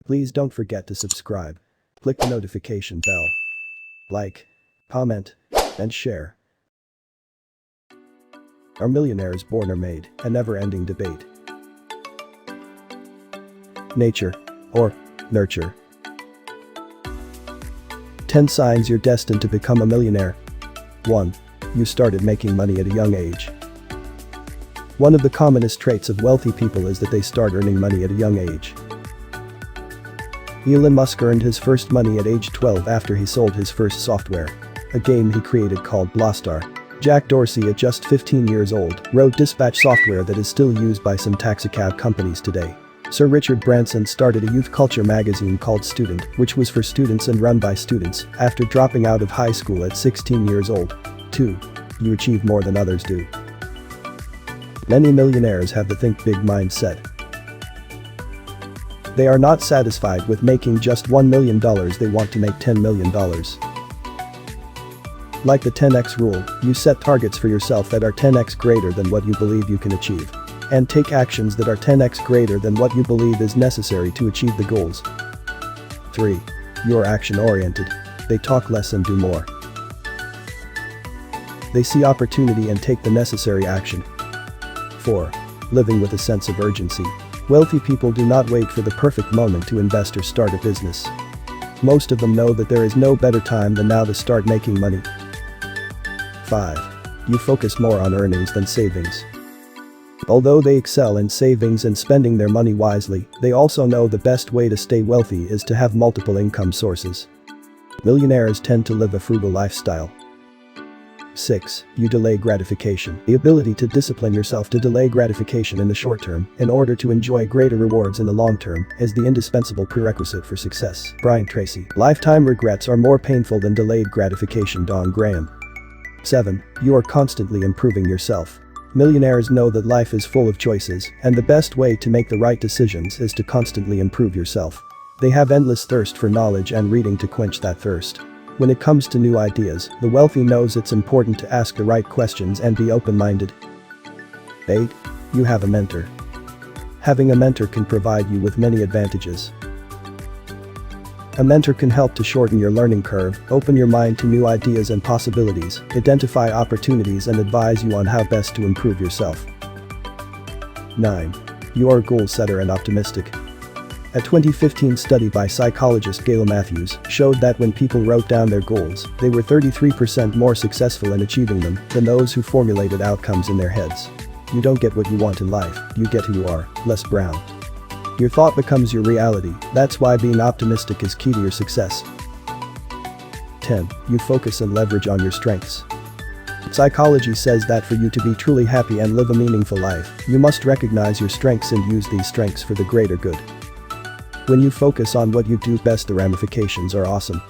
Please don't forget to subscribe. Click the notification bell. Like, comment, and share. Are millionaires born or made? A never-ending debate. Nature or nurture? 10 signs you're destined to become a millionaire. 1. You started making money at a young age. One of the commonest traits of wealthy people is that they start earning money at a young age. Elon Musk earned his first money at age 12 after he sold his first software, a game he created called Blastar. Jack Dorsey, at just 15 years old, wrote dispatch software that is still used by some taxicab companies today. Sir Richard Branson started a youth culture magazine called Student, which was for students and run by students, after dropping out of high school at 16 years old. 2. You achieve more than others do. Many millionaires have the think big mindset. They are not satisfied with making just $1 million, they want to make $10 million. Like the 10x rule, you set targets for yourself that are 10x greater than what you believe you can achieve. And take actions that are 10x greater than what you believe is necessary to achieve the goals. 3. You are action-oriented. They talk less and do more. They see opportunity and take the necessary action. 4. Living with a sense of urgency. Wealthy people do not wait for the perfect moment to invest or start a business. Most of them know that there is no better time than now to start making money. 5. You focus more on earnings than savings. Although they excel in savings and spending their money wisely, they also know the best way to stay wealthy is to have multiple income sources. Millionaires tend to live a frugal lifestyle. 6. You delay gratification. The ability to discipline yourself to delay gratification in the short term, in order to enjoy greater rewards in the long term, is the indispensable prerequisite for success. Brian Tracy. Lifetime regrets are more painful than delayed gratification. Don Graham. 7. You are constantly improving yourself. Millionaires know that life is full of choices, and the best way to make the right decisions is to constantly improve yourself. They have endless thirst for knowledge and reading to quench that thirst. When it comes to new ideas, the wealthy knows it's important to ask the right questions and be open-minded. 8. You have a mentor. Having a mentor can provide you with many advantages. A mentor can help to shorten your learning curve, open your mind to new ideas and possibilities, identify opportunities and advise you on how best to improve yourself. 9. You are a goal setter and optimistic. A 2015 study by psychologist Gail Matthews showed that when people wrote down their goals, they were 33% more successful in achieving them than those who formulated outcomes in their heads. You don't get what you want in life, you get who you are. Les Brown. Your thought becomes your reality, that's why being optimistic is key to your success. 10. You focus and leverage on your strengths. Psychology says that for you to be truly happy and live a meaningful life, you must recognize your strengths and use these strengths for the greater good. When you focus on what you do best, the ramifications are awesome.